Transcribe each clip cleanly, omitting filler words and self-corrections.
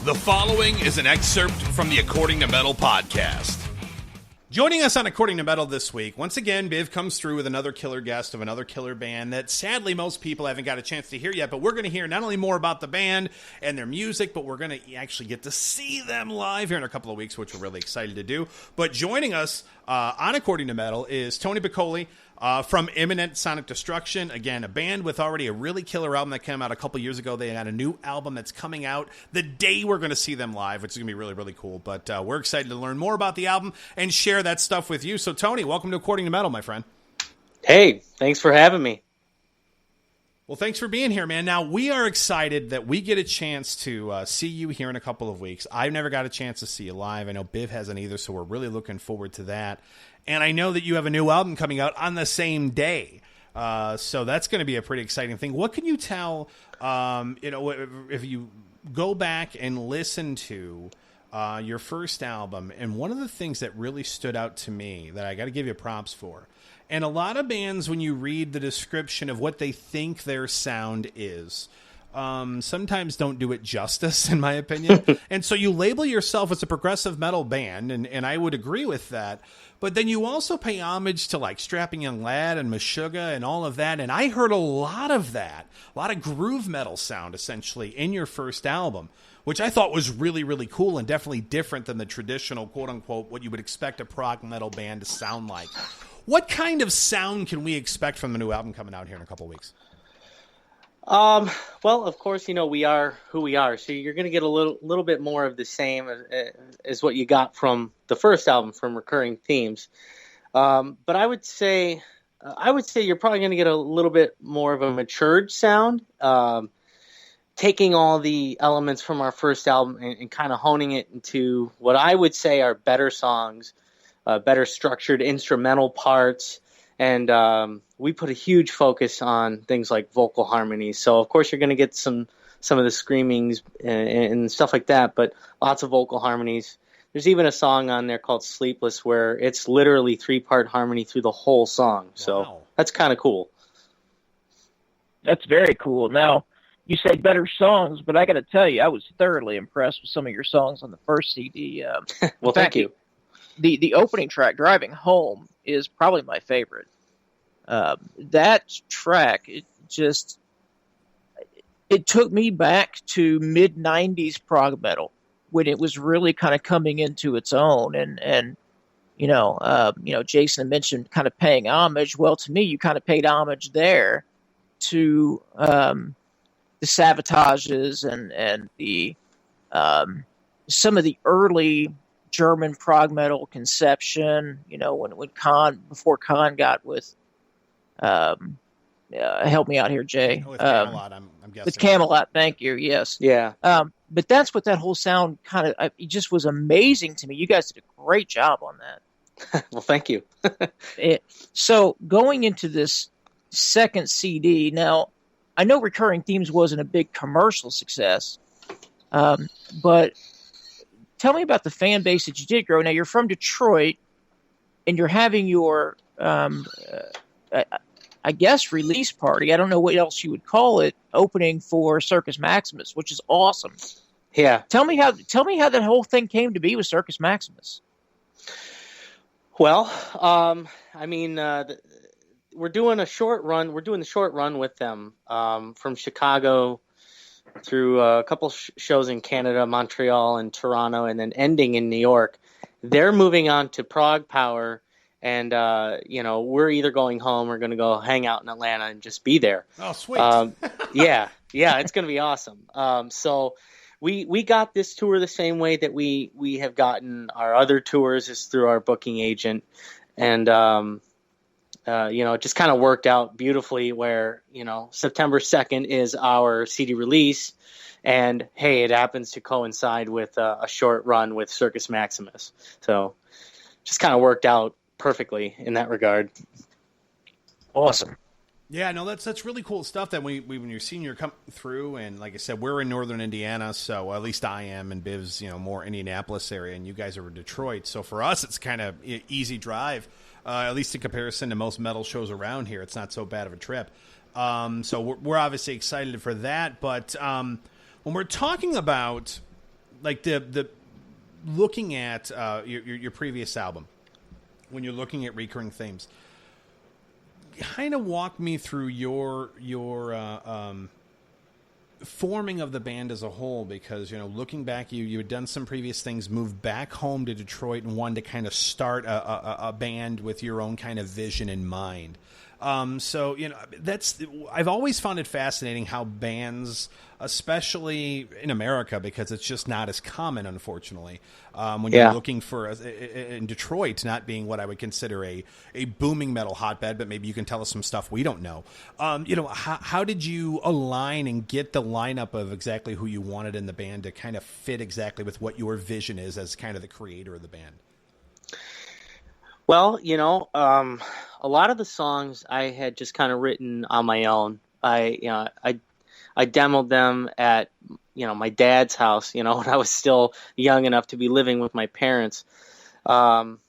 The following is an excerpt from the According to Metal podcast. Joining us on According to Metal this week, once again, Biv comes through with another killer guest of another killer band that sadly most people haven't got a chance to hear yet, but we're going to hear not only more about the band and their music, but we're going to actually get to see them live here in a couple of weeks, which we're really excited to do. But joining us on According to Metal is Tony Piccoli from Imminent Sonic Destruction. Again, a band with already a really killer album that came out a couple years ago. They had a new album that's coming out the day we're going to see them live, which is going to be really, really cool. But we're excited to learn more about the album and share that stuff with you. So, Tony, welcome to According to Metal, my friend. Hey, thanks for having me. Well, thanks for being here, man. Now, we are excited that we get a chance to see you here in a couple of weeks. I've never got a chance to see you live. I know Biv hasn't either, so we're really looking forward to that. And I know that you have a new album coming out on the same day. So that's going to be a pretty exciting thing. What can you tell, if you go back and listen to your first album, and one of the things that really stood out to me that I got to give you props for, and a lot of bands, when you read the description of what they think their sound is, sometimes don't do it justice, in my opinion. And so you label yourself as a progressive metal band, and I would agree with that. But then you also pay homage to like Strapping Young Lad and Meshuggah and all of that. And I heard a lot of that, a lot of groove metal sound essentially in your first album, which I thought was really, really cool and definitely different than the traditional, quote unquote, what you would expect a prog metal band to sound like. What kind of sound can we expect from the new album coming out here in a couple of weeks? Well, of course, we are who we are. So you're going to get a little bit more of the same as what you got from the first album, from Recurring Themes. But I would say you're probably going to get a little bit more of a matured sound, taking all the elements from our first album and kind of honing it into what I would say are better songs, better structured instrumental parts. And we put a huge focus on things like vocal harmonies. So, of course, you're going to get some of the screamings and stuff like that, but lots of vocal harmonies. There's even a song on there called Sleepless where it's literally 3-part harmony through the whole song. So Wow. That's kind of cool. That's very cool. Now, you say better songs, but I got to tell you, I was thoroughly impressed with some of your songs on the first CD. Well, thank you. The opening track, Driving Home, is probably my favorite. That track, it took me back to mid-90s prog metal when it was really kind of coming into its own. And Jason mentioned kind of paying homage. Well, to me, you kind of paid homage there to the Savages and the some of the early German prog metal conception, when Kahn, before Kahn got with, help me out here, Jay. With Camelot, I'm guessing. With Camelot, thank you, yes. Yeah. But that's what that whole sound it just was amazing to me. You guys did a great job on that. Well, thank you. So going into this second CD, now, I know Recurring Themes wasn't a big commercial success, but tell me about the fan base that you did grow. Now, you're from Detroit, and you're having your, I guess, release party. I don't know what else you would call it, opening for Circus Maximus, which is awesome. Yeah. Tell me how that whole thing came to be with Circus Maximus. Well, we're doing a short run. We're doing the short run with them from Chicago through a couple shows in Canada, Montreal, and Toronto, and then ending in New York. They're moving on to Prague Power, and we're either going home or going to go hang out in Atlanta and just be there. Oh, sweet. Yeah, it's going to be awesome. So we got this tour the same way that we have gotten our other tours, is through our booking agent, and it just kind of worked out beautifully where, September 2nd is our CD release, and hey, it happens to coincide with a short run with Circus Maximus. So just kind of worked out perfectly in that regard. Awesome. Yeah, no, that's really cool stuff that when you're seeing you come through, and like I said, we're in northern Indiana, so at least I am, and Biv's, more Indianapolis area, and you guys are in Detroit. So for us, it's kind of easy drive, at least in comparison to most metal shows around here. It's not so bad of a trip. So we're obviously excited for that. But when we're talking about like the looking at your previous album, when you're looking at recurring themes, kind of walk me through your forming of the band as a whole, because looking back, you had done some previous things, moved back home to Detroit, and wanted to kind of start a band with your own kind of vision in mind. So I've always found it fascinating how bands, especially in America, because it's just not as common, unfortunately, when you're looking for in Detroit, not being what I would consider a booming metal hotbed, but maybe you can tell us some stuff we don't know. How did you align and get the lineup of exactly who you wanted in the band to kind of fit exactly with what your vision is as kind of the creator of the band? Well, a lot of the songs I had just kind of written on my own. I demoed them at, my dad's house, when I was still young enough to be living with my parents. And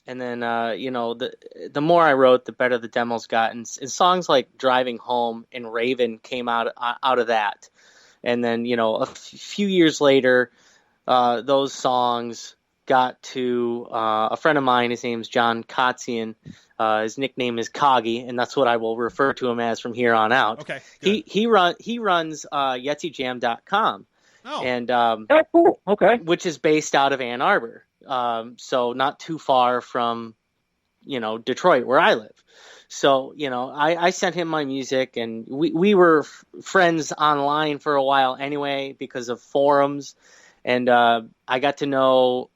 then, the more I wrote, the better the demos got. And songs like Driving Home and Raven came out of that. And then, a few years later, those songs got to a friend of mine. His name's John Kotzian. His nickname is Coggy, and that's what I will refer to him as from here on out. Okay. He runs YetziJam.com. Oh. And cool. Okay. Which is based out of Ann Arbor. So not too far from Detroit, where I live. So, I sent him my music, and we were friends online for a while anyway because of forums. And I got to know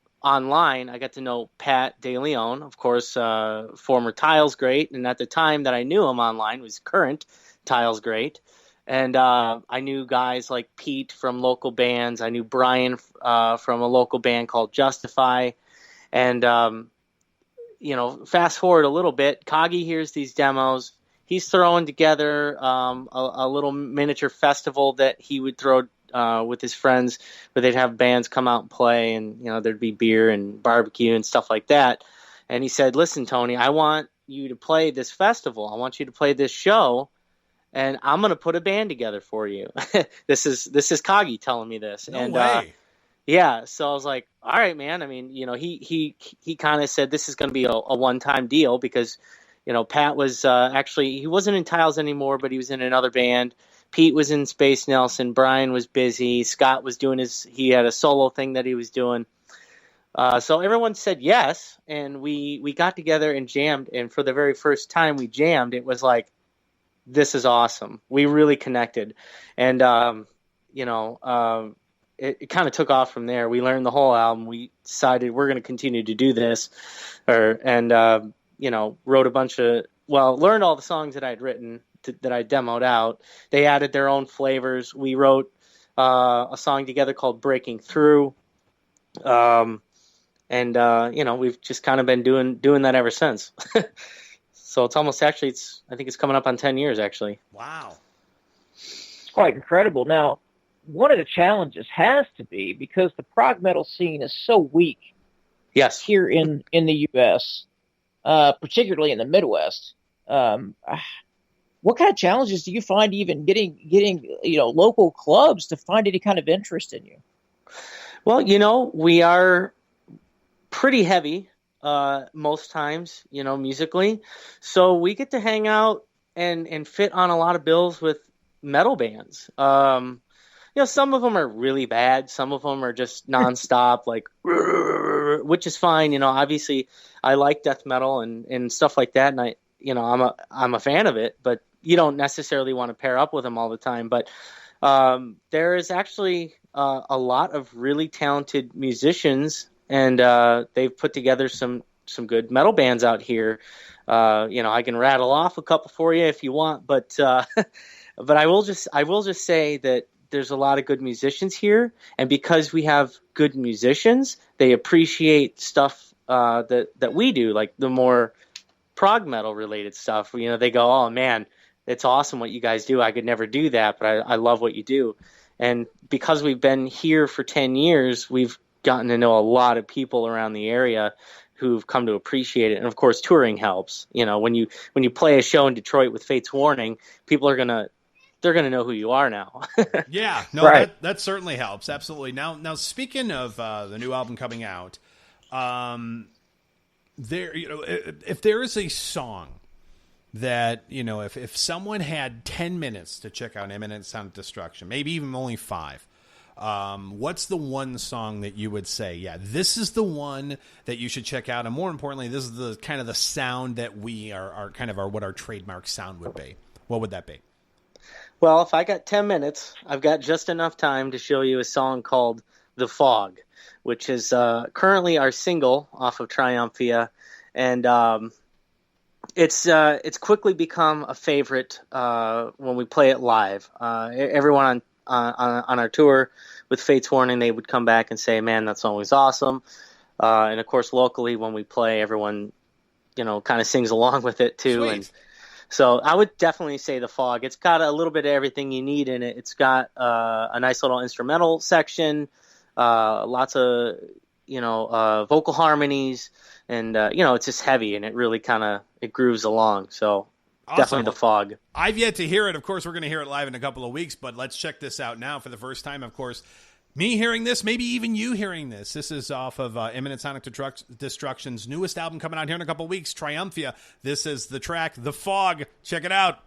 Pat DeLeon, of course, former Tiles Great, and at the time that I knew him online was current Tiles Great. And I knew guys like Pete from local bands. I knew Brian from a local band called Justify. And, fast forward a little bit, Kagi hears these demos. He's throwing together a little miniature festival that he would throw with his friends, where they'd have bands come out and play, and there'd be beer and barbecue and stuff like that. And he said, "Listen, Tony, I want you to play this festival. I want you to play this show, and I'm going to put a band together for you." This is Kagi telling me this. No way. Yeah, so I was like, "All right, man." I mean, he kind of said this is going to be a one-time deal, because Pat was actually, he wasn't in Tiles anymore, but he was in another band. Pete was in Space Nelson. Brian was busy. Scott was doing he had a solo thing that he was doing. So everyone said yes, and we got together and jammed. And for the very first time we jammed, it was like, this is awesome. We really connected. And, it kind of took off from there. We learned the whole album. We decided we're going to continue to do this, wrote learned all the songs that I'd written, that I demoed out. They added their own flavors. We wrote a song together called Breaking Through. We've just kind of been doing that ever since. So it's almost, actually, I think it's coming up on 10 years, actually. Wow. It's quite incredible. Now, one of the challenges has to be, because the prog metal scene is so weak here in the U.S., particularly in the Midwest. What kind of challenges do you find even getting local clubs to find any kind of interest in you? Well, we are pretty heavy most times, musically. So we get to hang out and fit on a lot of bills with metal bands. Some of them are really bad. Some of them are just nonstop, like, which is fine. Obviously I like death metal and stuff like that. And I'm a fan of it, but you don't necessarily want to pair up with them all the time. But there is actually a lot of really talented musicians, and they've put together some good metal bands out here. I can rattle off a couple for you if you want, but I will just say that there's a lot of good musicians here, and because we have good musicians, they appreciate stuff that we do, like the more prog metal related stuff. They go, "Oh man, it's awesome what you guys do. I could never do that, but I love what you do." And because we've been here for 10 years, we've gotten to know a lot of people around the area who've come to appreciate it. And of course, touring helps. When you play a show in Detroit with Fate's Warning, people are going to they're going to know who you are now. Yeah, no, Right. that certainly helps. Absolutely. Now speaking of the new album coming out, there, if there is a song that, if someone had 10 minutes to check out Imminent Sonic Destruction, maybe even only 5, what's the one song that you would say, yeah, this is the one that you should check out? And more importantly, this is the kind of the sound that we are kind of what our trademark sound would be. What would that be? Well, if I got 10 minutes, I've got just enough time to show you a song called The Fog, which is currently our single off of Triumphia. And it's quickly become a favorite when we play it live. Everyone on our tour with Fate's Warning, they would come back and say, man, that song was awesome. And, of course, locally when we play, everyone, kind of sings along with it, too. Sweet. And so I would definitely say The Fog. It's got a little bit of everything you need in it. It's got a nice little instrumental section, lots of, vocal harmonies, and, it's just heavy, and it really it grooves along. So Awesome. definitely The Fog. I've yet to hear it. Of course, we're going to hear it live in a couple of weeks, but let's check this out now for the first time. Of course, me hearing this, maybe even you hearing this. This is off of Imminent Sonic Destruction's newest album coming out here in a couple of weeks, Triumphia. This is the track, The Fog. Check it out.